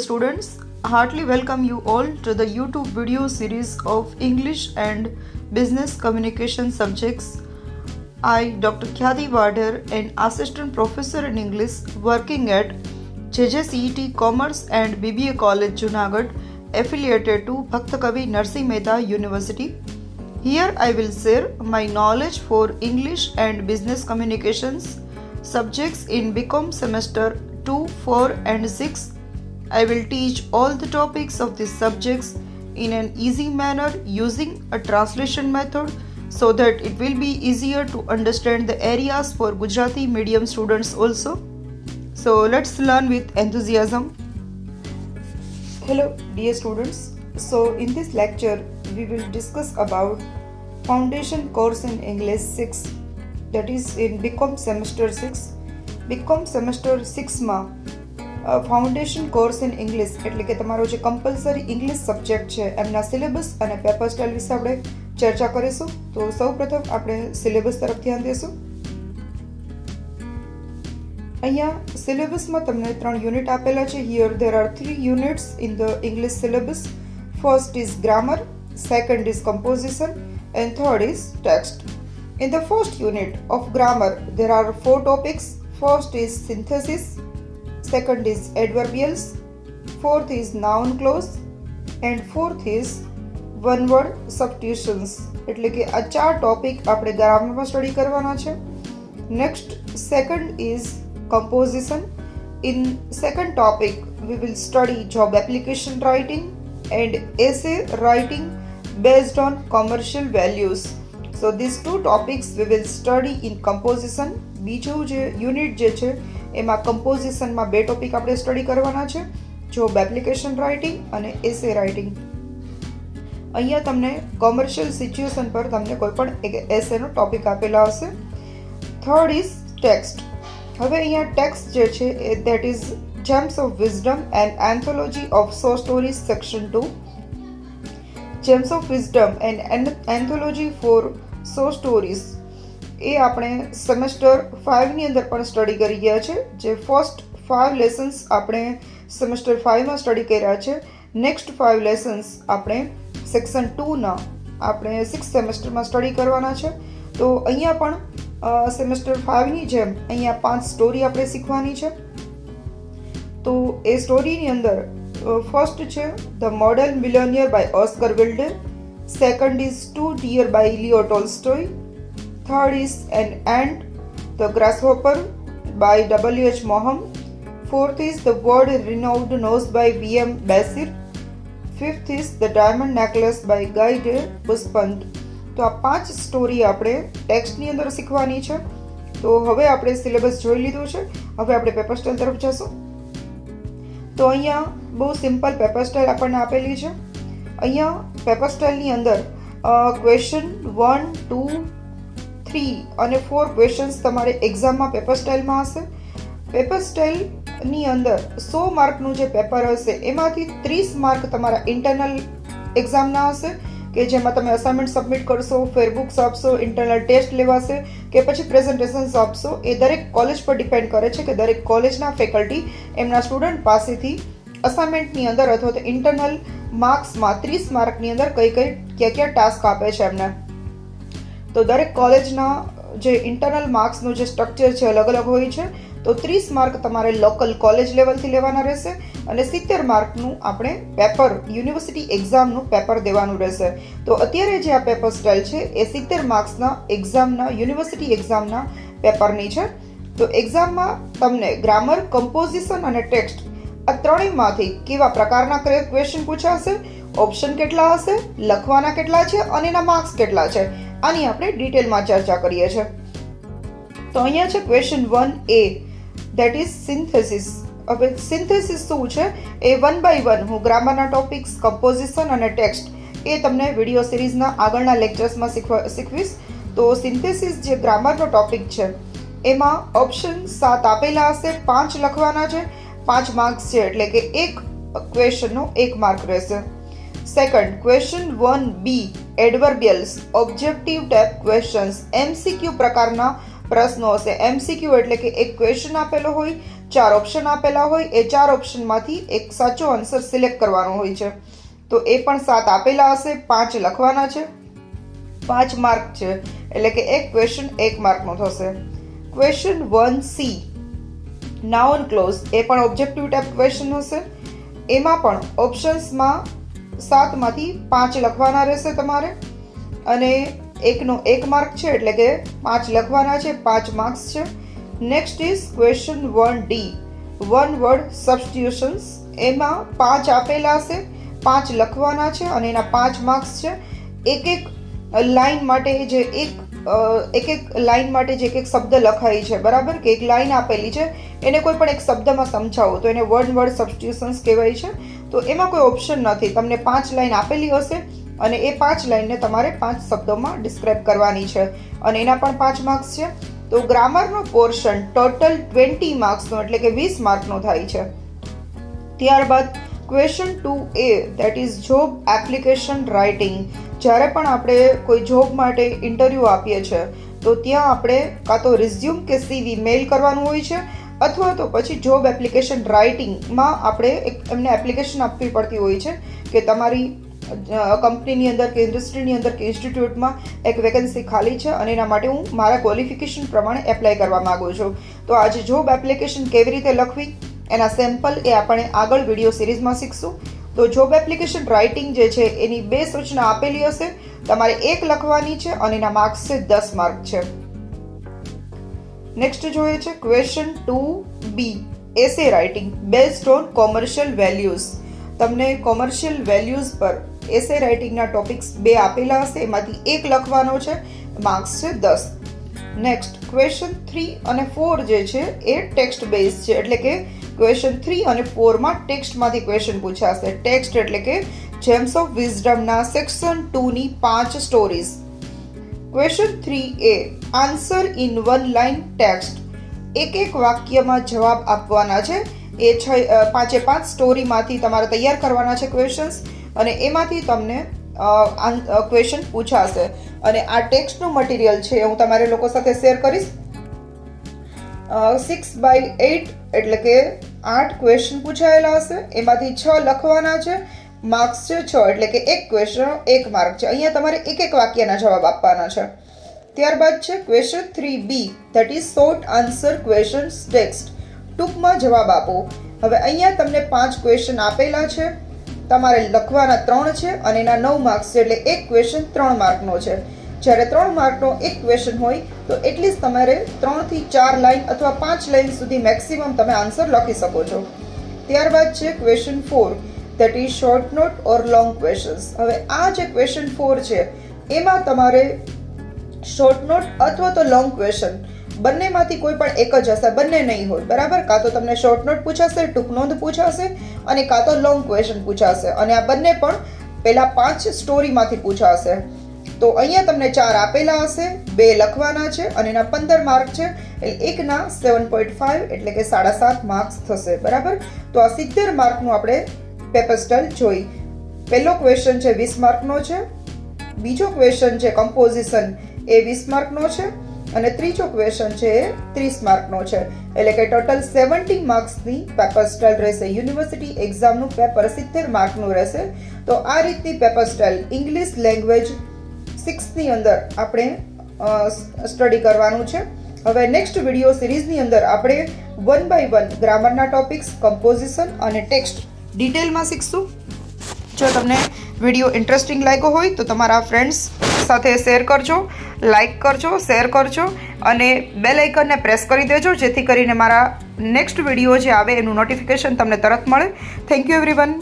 students, heartily welcome you all to the YouTube video series of English and Business Communication subjects. I, Dr. Khyati Wadhar, an assistant professor in English working at JJCET Commerce and BBA College, Junagadh, affiliated to Bhakt Kavi Narsi Mehta University. Here I will share my knowledge for English and Business Communications subjects in BCom semester 2, 4 and 6. I will teach all the topics of these subjects in an easy manner using a translation method so that it will be easier to understand the areas for Gujarati medium students also. So let's learn with enthusiasm. Hello dear students. So in this lecture we will discuss about Foundation course in English 6, that is in BCom semester 6. BCom semester 6 માં foundation course in English એટલે કે તમારો જે compulsory English subject છે એમના syllabus અને paper style વિશે આપણે ચર્ચા કરીશું. તો સૌપ્રથમ આપણે સિલેબસ તરફ ધ્યાન દઈશું. અહીંયા સિલેબસમાં તમને 3 યુનિટ આપેલા છે. Here there are 3 units in the English syllabus. First is grammar, second is composition and third is text. In the first unit of grammar there are 4 topics. First is synthesis, second is adverbials, fourth is noun clause and fourth is one word substitutions. એટલે કે આ 4 topic આપણે ગ્રામરમાં study કરવાના છે. Next, second is composition. In second topic we will study job application writing and essay writing based on commercial values. So these 2 topics we will study in composition. બીજું જે unit જે છે એમાં કમ્પોઝિશનમાં 2 topic આપણે study કરવાના છે, job application writing અને essay writing. અહીંયા તમને કોમર્શિયલ સિચ્યુએશન પર તમને કોઈ પણ એક એસેનો ટોપિક આપેલા હશે. Third is text. હવે અહીંયા ટેક્સ્ટ જે છે that is gems of wisdom and anthology of સો stories section 2. Gems of wisdom and anthology for સો સ્ટોરીઝ એ આપણે સેમેસ્ટર 5 ની અંદર પણ સ્ટડી કરી ગયા છે. જે ફર્સ્ટ 5 લેસન્સ આપણે સેમેસ્ટર 5 માં સ્ટડી કર્યા છે. નેક્સ્ટ 5 લેસન્સ આપણે સેક્શન 2 ના આપણે 6th સેમેસ્ટરમાં સ્ટડી કરવાના છે. તો અહીંયા પણ સેમેસ્ટર 5 ની જેમ અહીંયા 5 સ્ટોરી આપણે શીખવાની છે. તો એ સ્ટોરીની અંદર ફર્સ્ટ છે the modern millionaire by Oscar Wilde, second is too dear by Leo Tolstoy, third is an ant the grasshopper by W.H. Maugham, fourth is the world renowned nose by V.M. Basheer, fifth is the diamond necklace by Guy de Maupassant. તો આ 5 story આપણે ટેક્સ્ટની અંદર શીખવાની છે. તો હવે આપણે syllabus જોઈ લીધું છે. હવે આપણે પેપર સ્ટાઇલ તરફ જશું. તો અહીંયા બહુ સિમ્પલ પેપર સ્ટાઇલ આપણને આપેલી છે. અહીંયા પેપર સ્ટાઇલની અંદર ક્વેશ્ચન 1, 2, 3 અને 4 ક્વેશ્ચન્સ તમારે એક્ઝામમાં પેપર સ્ટાઇલમાં હશે. પેપર સ્ટાઇલની અંદર 100 માર્કનું જે પેપર હશે એમાંથી 30 માર્ક તમારા ઇન્ટરનલ એક્ઝામના હશે કે જેમાં તમે અસાઇનમેન્ટ સબમિટ કરશો, ફેરબુક્સ આપશો, ઇન્ટરનલ ટેસ્ટ લેવાશે કે પછી પ્રેઝન્ટેશન્સ આપશો. એ દરેક કોલેજ પર ડિપેન્ડ કરે છે કે દરેક કોલેજના ફેકલ્ટી એમના સ્ટુડન્ટ પાસેથી અસાઇનમેન્ટની અંદર અથવા તો ઇન્ટરનલ માર્ક્સમાં 30 માર્કની અંદર ક્યાં ટાસ્ક આપે છે એમને. તો દરેક કોલેજના જે ઇન્ટરનલ માર્ક્સનું જે સ્ટ્રક્ચર છે અલગ અલગ હોય છે. તો 30 માર્ક તમારે લોકલ કોલેજ લેવલથી લેવાના રહેશે અને 70 માર્કનું આપણે પેપર યુનિવર્સિટી એક્ઝામનું પેપર દેવાનું રહેશે. તો અત્યારે જે આ પેપર સ્ટાઇલ છે એ 70 માર્ક્સના એક્ઝામના યુનિવર્સિટી એક્ઝામના પેપરની છે. તો એક્ઝામમાં તમને ગ્રામર, કમ્પોઝિશન અને ટેક્સ્ટ આ ત્રણેયમાંથી કેવા પ્રકારના ક્વેશ્ચન પૂછાશે, ઓપ્શન કેટલા હશે, લખવાના કેટલા છે અને એના માર્ક્સ કેટલા છે, આની આપણે ડિટેલમાં ચર્ચા કરીએ છીએ. તો અહીંયા છે question 1A, that is synthesis. હવે સિન્થેસિસ શું છે એ 1 by 1 હું ગ્રામરના ટોપિક્સ, કમ્પોઝિશન અને ટેક્સ્ટ એ તમને વિડીયો સિરીઝના આગળના લેક્ચર્સમાં શીખવીશ. તો સિન્થેસિસ જે ગ્રામરનો ટોપિક છે એમાં ઓપ્શન 7 આપેલા હશે, 5 લખવાના છે, 5 માર્ક્સ છે એટલે કે એક ક્વેશ્ચનનો 1 માર્ક રહેશે. Second question 1B, adverbials, objective type questions, MCQ પ્રકારના પ્રશ્નો હશે. MCQ એટલે કે એક ક્વેશ્ચન આપેલો હોય 4 ઓપ્શન આપેલા હોય, એ 4 ઓપ્શનમાંથી એક સાચો આન્સર સિલેક્ટ કરવાનો હોય છે. તો એ પણ 7 આપેલા હશે, 5 લખવાના છે, 5 માર્ક છે, એટલે કે એક ક્વેશ્ચન 1 માર્કનો થશે. ક્વેશ્ચન 1C નાઉન ક્લોઝ, એ પણ ઓબ્જેક્ટિવ ટાઈપ ક્વેશ્ચન હશે. એમાં પણ ઓપ્શન્સમાં 7માંથી 5 લખવાના રહેશે તમારે, અને એકનો 1 માર્ક છે, એટલે કે 5 લખવાના છે, 5 માર્ક્સ છે. Next is question 1D one word substitutions, એમાં 5 આપેલા હશે, 5 લખવાના છે અને એના 5 માર્ક્સ છે. એક લાઈન માટે જે એક લાઈન માટે જે એક શબ્દ લખાઈ છે, બરાબર, કે એક લાઈન આપેલી છે, એને કોઈ પણ એક શબ્દમાં સમજાવો તો એને વન વર્ડ સબસ્ટિટ્યુશન્સ કહેવાય છે. તો એમાં કોઈ ઓપ્શન નથી, તમને 5 લાઈન આપેલી હશે અને એ 5 લાઈનને તમારે 5 શબ્દોમાં ડિસ્ક્રાઇબ કરવાની છે, અને એના પણ 5 માર્ક્સ છે. તો ગ્રામરનો પોર્શન ટોટલ 20 માર્ક્સનો, એટલે કે 20 માર્કનો થાય છે. ત્યારબાદ question 2A that is job application writing. જ્યારે પણ આપણે કોઈ જોબ માટે ઇન્ટરવ્યૂ આપીએ છીએ તો ત્યાં આપણે કાં તો રિઝ્યુમ કે CV મેઇલ કરવાનું હોય છે, અથવા તો પછી જોબ એપ્લિકેશન રાઇટિંગમાં આપણે એમને એપ્લિકેશન આપવી પડતી હોય છે કે તમારી કંપનીની અંદર કે ઇન્ડસ્ટ્રીની અંદર કે ઇન્સ્ટિટ્યૂટમાં એક વેકેન્સી ખાલી છે અને એના માટે હું મારા ક્વોલિફિકેશન પ્રમાણે એપ્લાય કરવા માગું છું. તો આજે જોબ એપ્લિકેશન કેવી રીતે લખવી એના સેમ્પલ એ આપણે આગળ વિડીયો સિરીઝમાં શીખશું. તો જોબ એપ્લિકેશન રાઇટિંગ જે છે એની 2 સૂચના આપેલી હશે, તમારે 1 લખવાની છે અને એના માર્ક્સ છે 10 માર્ક છે. નેક્સ્ટ જોઈએ છે question 2B essay writing based on commercial values. તમને કોમર્શિયલ વેલ્યુઝ પર એસે રાઇટિંગના ટોપિક્સ 2 આપેલા હશે, એમાંથી 1 લખવાનો છે, માર્ક્સ છે 10. નેક્સ્ટ ક્વેશ્ચન 3 અને 4 જે છે એ ટેક્સ્ટ બેઝ છે, એટલે કે ક્વેશ્ચન 3 અને 4માં ટેક્સ્ટમાંથી ક્વેશ્ચન પૂછાશે. ટેક્સ્ટ એટલે કે જેમ્સ ઓફ વિઝડમના સેક્શન 2ની 5 stories. Question 3A answer in 1 line text, એક વાક્યમાં જવાબ આપવાના છે. એ 5 સ્ટોરીમાંથી તમારે તૈયાર કરવાના છે ક્વેશ્ચન્સ, અને એમાંથી તમને ક્વેશ્ચન પૂછાશે. અને આ ટેક્સ્ટનું મટીરિયલ છે હું તમારે લોકો સાથે શેર કરીશ. 6/8 એટલે કે 8 ક્વેશ્ચન પૂછાયેલા હશે, એમાંથી 6 લખવાના છે, માર્ક્સ છે 6, એટલે કે એક ક્વેશ્ચન 1 માર્ક છે. અહીંયા તમારે એક વાક્યના જવાબ આપવાના છે. ત્યારબાદ છે question 3B that is short answer questions text, ટૂંકમાં જવાબ આપો. હવે અહીંયા તમને 5 ક્વેશ્ચન આપેલા છે, તમારે લખવાના 3 છે અને એના 9 માર્ક્સ છે, એટલે એક ક્વેશ્ચન 3 માર્કનો છે. જ્યારે 3 માર્કનો એક ક્વેશ્ચન હોય તો એટલીસ્ટ તમારે 3 થી 4 લાઇન અથવા 5 લાઇન સુધી મેક્સિમમ તમે આન્સર લખી શકો છો. ત્યારબાદ છે question 4 that is short note or long questions. હવે આ જે ક્વેશ્ચન 4 છે એમાં તમારે શોર્ટ નોટ અથવા તો લોંગ ક્વેશ્ચન બંનેમાંથી કોઈ પણ એક જ હશે, બંને નહીં હોય, બરાબર. કાં તો તમને શોર્ટ નોટ પૂછાશે, ટૂંક નોંધ પૂછાશે, અને કાં તો લોંગ ક્વેશ્ચન પૂછાશે, અને આ બંને પણ પહેલા 5 સ્ટોરીમાંથી પૂછાશે. તો અહીંયા તમને 4 આપેલા હશે, 2 લખવાના છે અને એના 15 માર્ક છે, એટલે એકના 7.5 એટલે કે 7.5 માર્ક્સ થશે, બરાબર. તો આ 70 માર્કનું આપણે પેપર સ્ટાઇલ જોઈ. પહેલો ક્વેશ્ચન છે 20 માર્કનો છે, બીજો ક્વેશ્ચન છે કમ્પોઝિશન એ 20 માર્કનો છે, અને ત્રીજો ક્વેશ્ચન છે એ 30 માર્કનો છે, એટલે કે ટોટલ 70 માર્ક્સની પેપર સ્ટાઇલ રહેશે. યુનિવર્સિટી એક્ઝામનું પેપર 70 માર્કનું રહેશે. તો આ રીતની પેપર સ્ટાઇલ ઇંગ્લિશ લેંગ્વેજ 6ની અંદર આપણે સ્ટડી કરવાનું છે. હવે નેક્સ્ટ વિડીયો સિરીઝની અંદર આપણે 1 by 1 ગ્રામરના ટોપિક્સ, કમ્પોઝિશન અને ટેક્સ્ટ ડિટેલમાં શીખશું. જો તમને વિડીયો ઇન્ટરેસ્ટિંગ લાગ્યો હોય તો તમારા ફ્રેન્ડ્સ સાથે શેર કરજો, લાઇક કરજો, શેર કરજો અને બેલ આઇકનને પ્રેસ કરી દેજો, જેથી કરીને મારા નેક્સ્ટ વિડીયો જે આવે એનું નોટિફિકેશન તમને તરત મળે. Thank you everyone.